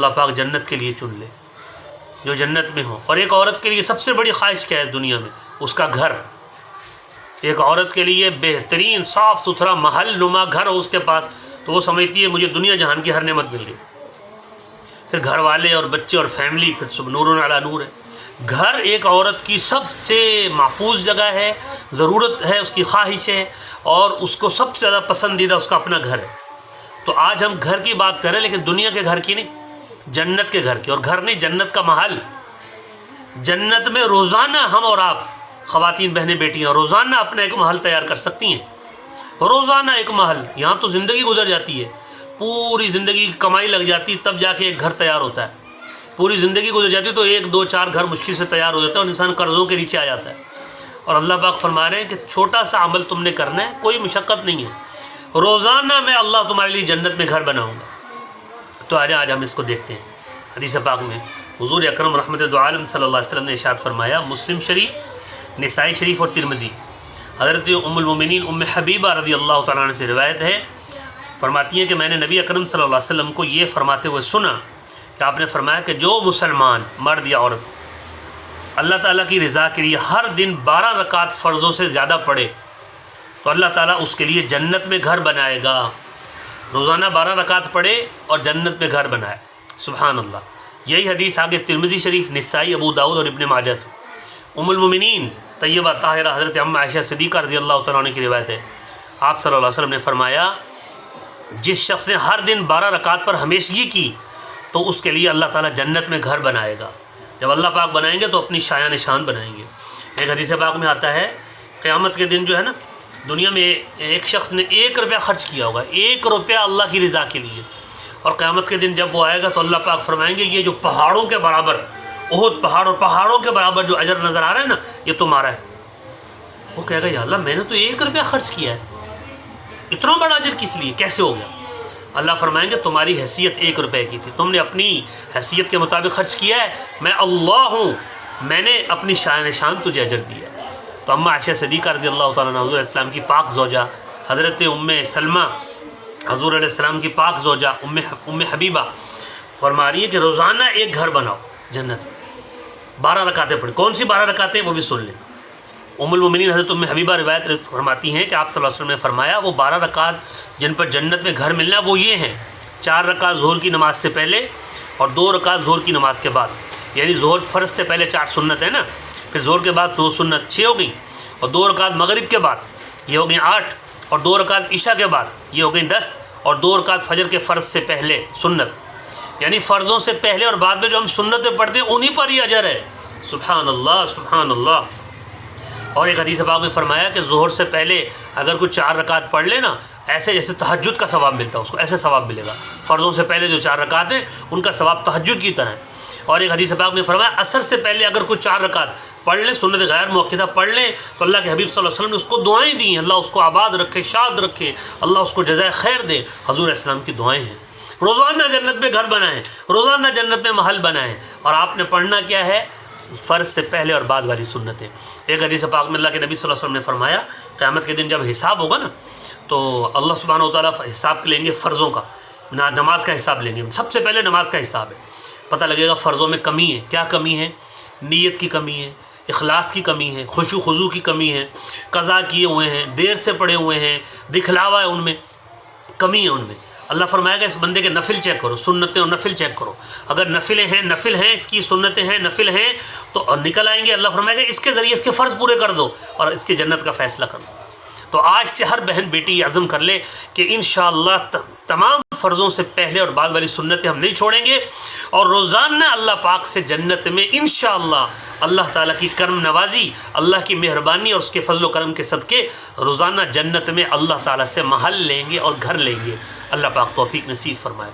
اللہ پاک جنت کے لیے چن لے جو جنت میں ہو۔ اور ایک عورت کے لیے سب سے بڑی خواہش کیا ہے اس دنیا میں؟ اس کا گھر۔ ایک عورت کے لیے بہترین صاف ستھرا محل نما گھر ہو اس کے پاس تو وہ سمجھتی ہے مجھے دنیا جہان کی ہر نعمت مل گئی۔ پھر گھر والے اور بچے اور فیملی، پھر سب نور علی نور ہے۔ گھر ایک عورت کی سب سے محفوظ جگہ ہے، ضرورت ہے، اس کی خواہش ہے، اور اس کو سب سے زیادہ پسندیدہ اس کا اپنا گھر ہے۔ تو آج ہم گھر کی بات کریں لیکن دنیا کے گھر کی نہیں، جنت کے گھر کی۔ اور گھر نہیں، جنت کا محل۔ جنت میں روزانہ ہم اور آپ خواتین بہنیں بیٹیاں روزانہ اپنا ایک محل تیار کر سکتی ہیں، روزانہ ایک محل۔ یہاں تو زندگی گزر جاتی ہے، پوری زندگی کی کمائی لگ جاتی تب جا کے ایک گھر تیار ہوتا ہے۔ پوری زندگی گزر جاتی تو 1 2 4 گھر مشکل سے تیار ہو جاتا ہے اور انسان قرضوں کے نیچے آ جاتا ہے۔ اور اللہ پاک فرما رہے ہیں کہ چھوٹا سا عمل تم نے کرنا ہے، کوئی مشقت نہیں ہے، روزانہ میں اللہ تمہارے لیے جنت میں گھر بناؤں گا۔ تو آج ہم اس کو دیکھتے ہیں۔ حدیث پاک میں حضور اکرم رحمت دو عالم صلی اللہ علیہ وسلم نے ارشاد فرمایا، مسلم شریف، نسائی شریف اور ترمذی، حضرت ام المومنین ام حبیبہ رضی اللہ تعالیٰ عنہ سے روایت ہے، فرماتی ہیں کہ میں نے نبی اکرم صلی اللہ علیہ وسلم کو یہ فرماتے ہوئے سنا کہ آپ نے فرمایا کہ جو مسلمان مرد یا عورت اللہ تعالیٰ کی رضا کے لیے ہر دن 12 رکعت فرضوں سے زیادہ پڑھے تو اللہ تعالیٰ اس کے لیے جنت میں گھر بنائے گا۔ روزانہ 12 رکعت پڑھے اور جنت میں گھر بنائے، سبحان اللہ۔ یہی حدیث آگے ترمذی شریف، نسائی، ابو داؤد اور ابن ماجہ سے ام المومنین طیبہ طاہرہ حضرت ام عائشہ صدیقہ رضی اللہ تعالیٰ عنہ کی روایت ہے، آپ صلی اللہ علیہ وسلم نے فرمایا جس شخص نے ہر دن 12 رکعت پر ہمیشگی کی تو اس کے لیے اللہ تعالیٰ جنت میں گھر بنائے گا۔ جب اللہ پاک بنائیں گے تو اپنی شایان نشان بنائیں گے۔ ایک حدیث پاک میں آتا ہے قیامت کے دن جو ہے نا، دنیا میں ایک شخص نے 1 روپیہ خرچ کیا ہوگا، 1 روپیہ اللہ کی رضا کے لیے، اور قیامت کے دن جب وہ آئے گا تو اللہ پاک فرمائیں گے یہ جو پہاڑوں کے برابر، احد پہاڑ اور پہاڑوں کے برابر جو اجر نظر آ رہا ہے نا، یہ تمہارا ہے۔ وہ کہے گا یا اللہ میں نے تو 1 روپیہ خرچ کیا ہے، اتنا بڑا اجر کس لیے، کیسے ہو گیا؟ اللہ فرمائیں گے تمہاری حیثیت 1 روپے کی تھی، تم نے اپنی حیثیت کے مطابق خرچ کیا ہے، میں اللہ ہوں، میں نے اپنی شان نشان تجھے اجر دیا ہے۔ تو اما عائشہ صدیقہ رضی اللہ تعالیٰ عنہ حضور علیہ السلام کی پاک زوجہ، حضرت ام سلمہ حضور علیہ السلام کی پاک زوجہ ام حبیبہ فرما رہی ہے کہ روزانہ ایک گھر بناؤ جنت میں، 12 رکعتیں پڑھیں۔ کون سی 12 رکعتیں وہ بھی سن لیں۔ ام المومنین حضرت ام حبیبہ روایت فرماتی ہیں کہ آپ صلی اللہ علیہ وسلم نے فرمایا وہ 12 رکعت جن پر جنت میں گھر ملنا وہ یہ ہیں: 4 رکعت ظہر کی نماز سے پہلے اور 2 رکعت ظہر کی نماز کے بعد، یعنی ظہر فرض سے پہلے 4 سنت ہے نا، پھر ظہر کے بعد 2 سنت 6 ہو گئیں، اور 2 رکعت مغرب کے بعد یہ ہو گئیں 8، اور 2 رکعت عشاء کے بعد یہ ہو گئیں 10، اور 2 رکعت فجر کے فرض سے پہلے سنت، یعنی فرضوں سے پہلے اور بعد میں جو ہم سنتیں پڑھتے ہیں انہی پر ہی اجر ہے۔ سبحان اللہ سبحان اللہ۔ اور ایک حدیث پاک میں فرمایا کہ ظہر سے پہلے اگر کوئی 4 رکعت پڑھ لے نا، ایسے جیسے تہجد کا ثواب ملتا ہے، اس کو ایسے ثواب ملے گا۔ فرضوں سے پہلے جو 4 رکعت ہیں ان کا ثواب تہجد کی طرح ہے۔ اور ایک حدیث پاک میں فرمایا عصر سے پہلے اگر کوئی 4 رکعت پڑھ لیں، سنت غیر مؤکدہ پڑھ لیں، تو اللہ کے حبیب صلی اللہ علیہ وسلم نے اس کو دعائیں دی ہیں، اللہ اس کو آباد رکھے، شاد رکھے، اللہ اس کو جزائے خیر دے۔ حضور علیہ السلام کی دعائیں ہیں۔ روزانہ جنت میں گھر بنائیں، روزانہ جنت میں محل بنائیں، اور آپ نے پڑھنا کیا ہے؟ فرض سے پہلے اور بعد والی سنتیں۔ ایک حدیث پاک میں اللہ کے نبی صلی اللہ علیہ وسلم نے فرمایا قیامت کے دن جب حساب ہوگا نا تو اللہ سبحانہ و تعالیٰ حساب لیں گے فرضوں کا، نماز کا حساب لیں گے۔ سب سے پہلے نماز کا حساب ہے، پتہ لگے گا فرضوں میں کمی ہے۔ کیا کمی ہے؟ نیت کی کمی ہے، اخلاص کی کمی ہے، خشوع خضوع کی کمی ہے، قضا کیے ہوئے ہیں، دیر سے پڑھے ہوئے ہیں، دکھلاوا ہے، ان میں کمی ہے۔ ان میں اللہ فرمائے گا اس بندے کے نفل چیک کرو، سنتیں اور نفل چیک کرو، اگر نفلیں ہیں، نفل ہیں، اس کی سنتیں ہیں، نفل ہیں تو نکل آئیں گے۔ اللہ فرمائے گا اس کے ذریعے اس کے فرض پورے کر دو اور اس کی جنت کا فیصلہ کر دو۔ تو آج سے ہر بہن بیٹی یہ عزم کر لے کہ انشاءاللہ تمام فرضوں سے پہلے اور بعد والی سنتیں ہم نہیں چھوڑیں گے، اور روزانہ اللہ پاک سے جنت میں انشاءاللہ اللہ تعالیٰ کی کرم نوازی، اللہ کی مہربانی اور اس کے فضل و کرم کے صدقے روزانہ جنت میں اللہ تعالیٰ سے محل لیں گے اور گھر لیں گے۔ اللہ پاک توفیق نصیب فرمائے۔